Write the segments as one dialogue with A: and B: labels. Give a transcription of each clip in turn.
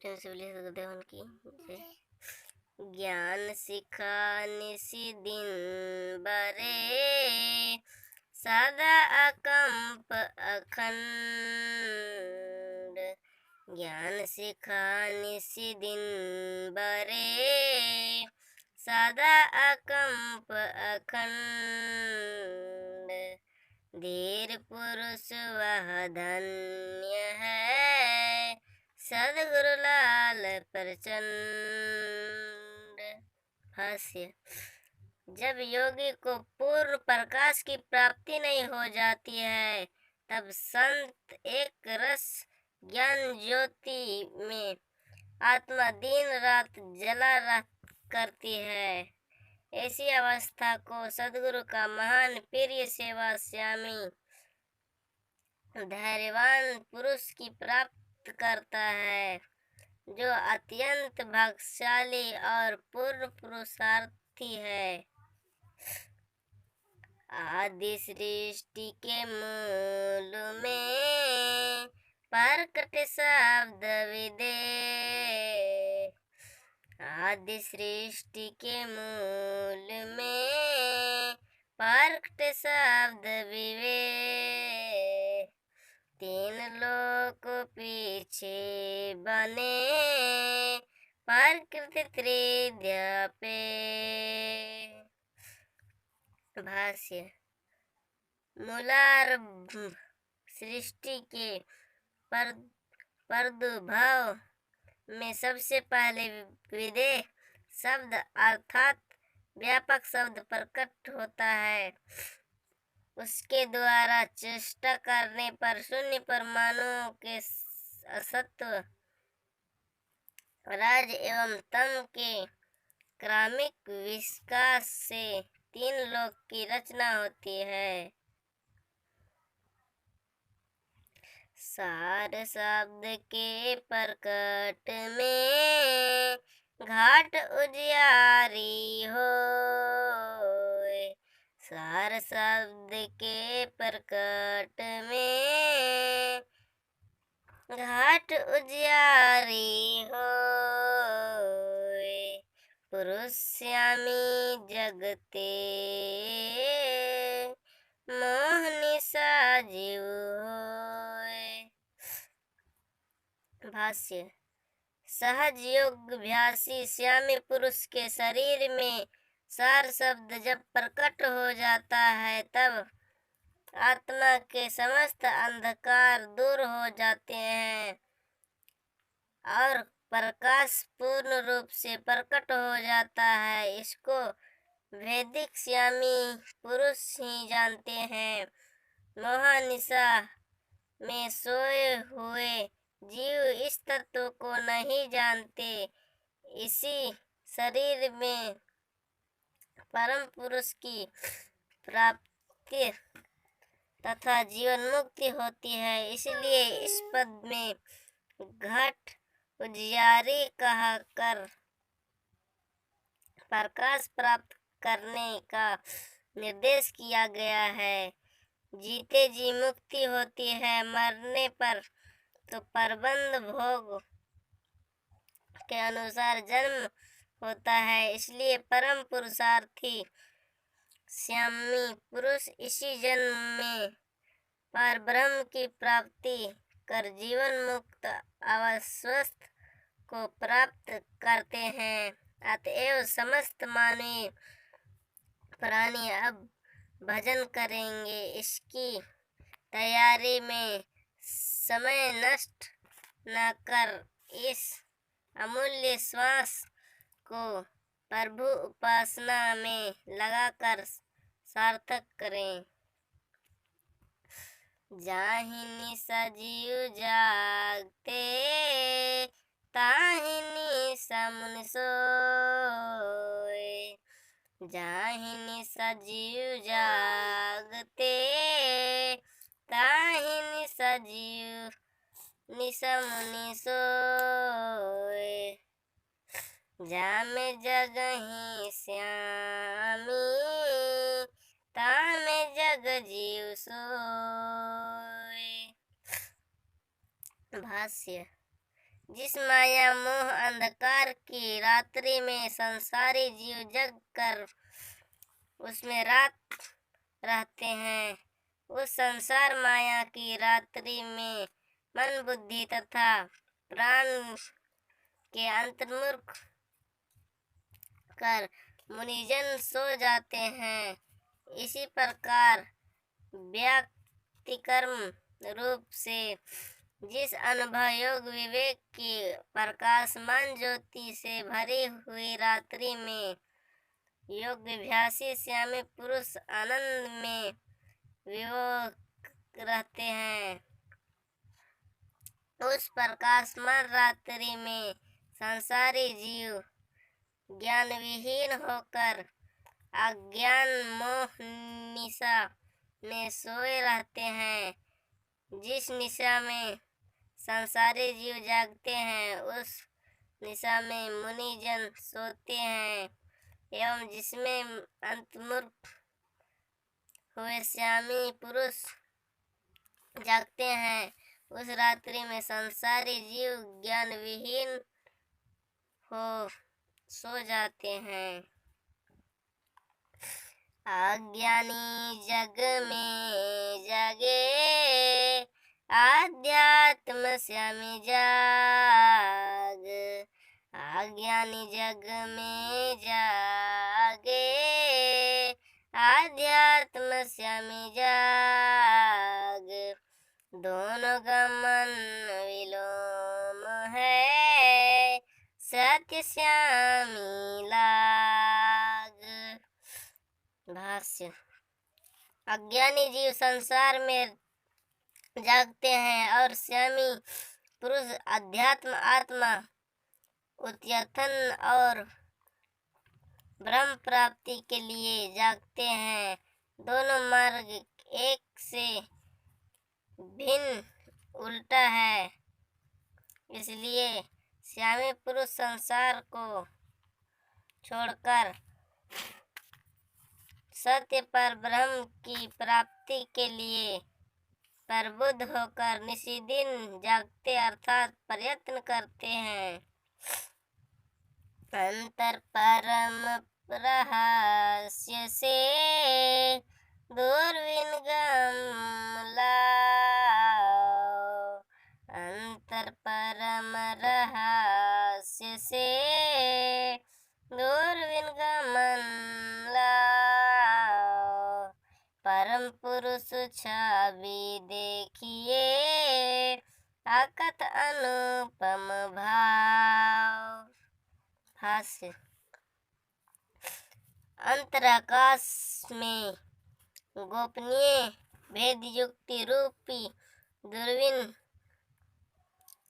A: प्रेम से बोलिए सदगुरुदेवन की जय। ज्ञान सिखा निसी दिन बरे, सदा अकंप अखंड। ज्ञान सिखा निसी दिन बरे, सदा अकंप अखंड। धीर पुरुष वह धन्य है, सद्गुरु लाल प्रचंड। भाष्य। जब योगी को पूर्ण प्रकाश की प्राप्ति नहीं हो जाती है, तब संत एक रस ज्ञान ज्योति में आत्मा दिन रात जला करती है। ऐसी अवस्था को सद्गुरु का महान प्रिय सेवा श्यामी धैर्यवान पुरुष की प्राप्त करता है, जो अत्यंत भाग्यशाली और पूर्ण पुरुषार्थी है। आदि सृष्टि के मूल में प्रकट शब्द विदेह। आदि सृष्टि के मूल में प्रकट शब्द विवेक। तीन लोक पीछे बने प्रकृति त्रिद्य पे। भाष्य। मूलारंभ सृष्टि के प्रादुर्भाव में सबसे पहले विदेह शब्द अर्थात व्यापक शब्द प्रकट होता है। उसके द्वारा चेष्टा करने पर शून्य परमाणुओं के असत्व, राज एवं तम के क्रमिक विकास से तीन लोक की रचना होती है। सार शब्द के प्रकट में घाट उजियारी होए। सार शब्द के प्रकट में घाट उजियारी होए। पुरुष श्यामी जगते मोहनी साजीव होए। भाष्य। सहज योगाभ्यासी श्यामी पुरुष के शरीर में सार शब्द जब प्रकट हो जाता है, तब आत्मा के समस्त अंधकार दूर हो जाते हैं और प्रकाश पूर्ण रूप से प्रकट हो जाता है। इसको वैदिक श्यामी पुरुष ही जानते हैं। मोहनिशा में सोए हुए जीव इस तत्व को नहीं जानते। इसी शरीर में परम पुरुष की प्राप्ति तथा जीवन मुक्ति होती है। इसलिए इस पद में घट उजियारी कहा कर प्रकाश प्राप्त करने का निर्देश किया गया है। जीते जी मुक्ति होती है, मरने पर तो परबंध भोग के अनुसार जन्म होता है। इसलिए परम पुरुषार्थी श्यामी पुरुष इसी जन्म में परब्रह्म की प्राप्ति कर जीवन मुक्त अवस्था को प्राप्त करते हैं। अतएव समस्त मानवीय प्राणी अब भजन करेंगे। इसकी तैयारी में समय नष्ट न कर इस अमूल्य श्वास को प्रभु उपासना में लगाकर सार्थक करें। जाहिनी सजीव जागते, ताहिनी समुन सोए। जाहिनी सजीव जागते, ताहिनी सजीव निसमुनि सोए। जामे जगहि श्यामी, तामे जग जीव सोए। भाष्य। जिस माया मोह अंधकार की रात्रि में संसारी जीव जग कर उसमें रात रहते हैं, उस संसार माया की रात्रि में मन बुद्धि तथा प्राण के अंतर्मुख कर मुनिजन सो जाते हैं। इसी प्रकार व्यक्तिकर्म रूप से जिस अनुभव योग विवेक की प्रकाशमान ज्योति से भरी हुई रात्रि में योगाभ्यासी श्यामी पुरुष आनंद में विभोर रहते हैं, उस प्रकाशमान रात्रि में संसारी जीव ज्ञान विहीन होकर अज्ञान मोह निशा में सोए रहते हैं। जिस निशा में संसारी जीव जागते हैं, उस निशा में मुनिजन सोते हैं, एवं जिसमें अंतर्मुख हुए श्यामी पुरुष जागते हैं, उस रात्रि में संसारी जीव ज्ञान विहीन हो सो जाते हैं। अज्ञानी जग में जगे आध्यात्म श्यामी जाग, अज्ञानी जग में जागे आध्यात्म श्यामी जाग, दोनों गमन विलोम है सत्य श्यामी लाग। भाष्य। अज्ञानी जीव संसार में जागते हैं और श्यामी पुरुष अध्यात्म आत्मा उद्यतन और ब्रह्म प्राप्ति के लिए जागते हैं। दोनों मार्ग एक से भिन्न उल्टा है, इसलिए श्यामी पुरुष संसार को छोड़कर सत्य पर ब्रह्म की प्राप्ति के लिए प्रबुद्ध होकर निशिदिन जागते अर्थात प्रयत्न करते हैं। अंतर परम रहस्य से दुर्विनगम लाओ, अंतर परम रहस्य से दुर्विनगमन लाओ, परम पुरुष छवि देखिए अकथ अनुपम भाव। भाष्य। अंतराकाश में गोपनीय भेद युक्ति रूपी दूरबीन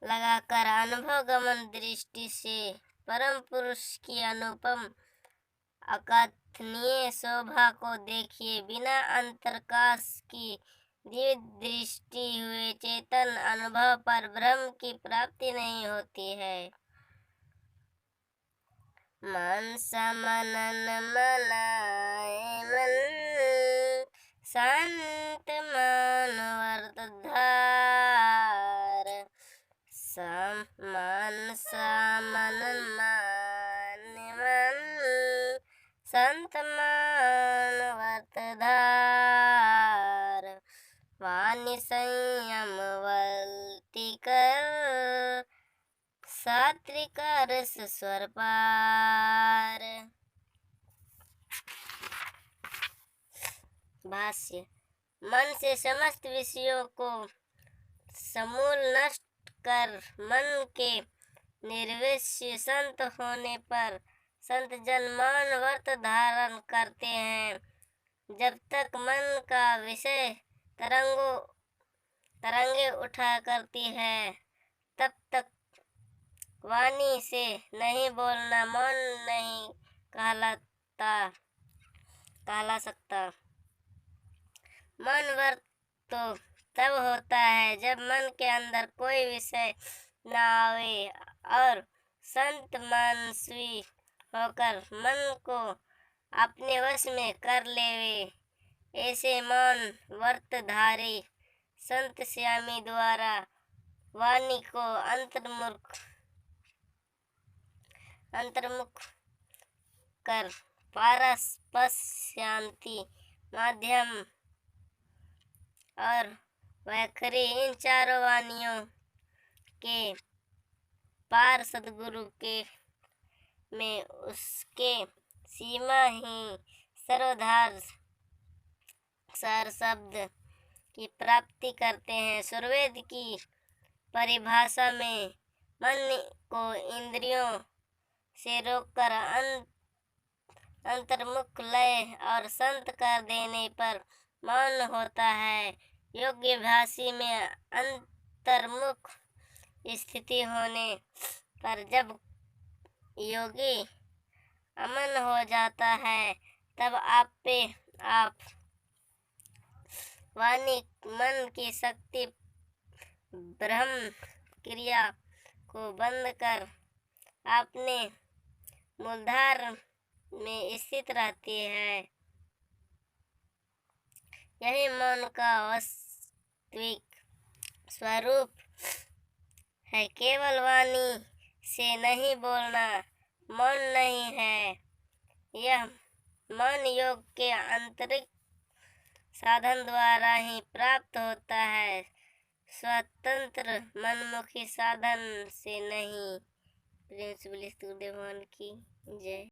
A: लगाकर अनुभव गमन दृष्टि से परम पुरुष की अनुपम अकथनीय शोभा को देखिए। बिना अंतराकाश की दिव्य दृष्टि हुए चेतन अनुभव पर ब्रह्म की प्राप्ति नहीं होती है। मन समनन मनाए मन संत मन वर्त धार, मन समनन मान मन संत मन वर्त धार, वाणी संयम वर्ती कर सात्विक रस स्वर पार। भाष्य। मन से समस्त विषयों को समूल नष्ट कर मन के निर्विषय संत होने पर संत जन मौन व्रत धारण करते हैं। जब तक मन का विषय तरंगे उठा करती है, तब तक वाणी से नहीं बोलना मौन नहीं कहला सकता। मौन व्रत तो तब होता है जब मन के अंदर कोई विषय न आवे और संत मनस्वी होकर मन को अपने वश में कर लेवे। ऐसे मौन व्रतधारी संत श्यामी द्वारा वाणी को अंतर्मुख अंतर्मुख कर पारस्पस शांति माध्यम और वैखरी इन चारों वाणियों के पार सदगुरु के में उसके सीमा ही सर्वधार सार शब्द की प्राप्ति करते हैं। सुरवेद की परिभाषा में मन को इंद्रियों से रोककर अंतर्मुख लय और शांत कर देने पर मौन होता है। योगाभ्यासी में अंतर्मुख स्थिति होने पर जब योगी अमन हो जाता है तब आप पे आप वाणी मन की शक्ति ब्रह्म क्रिया को बंद कर अपने मूलधार में स्थित रहती है। यही मौन का वास्तविक स्वरूप है। केवल वाणी से नहीं बोलना मौन नहीं है। यह मौन योग के आंतरिक साधन द्वारा ही प्राप्त होता है, स्वतंत्र मनमुखी साधन से नहीं। प्रिंसिपल गुरुदेव भगवान की जय।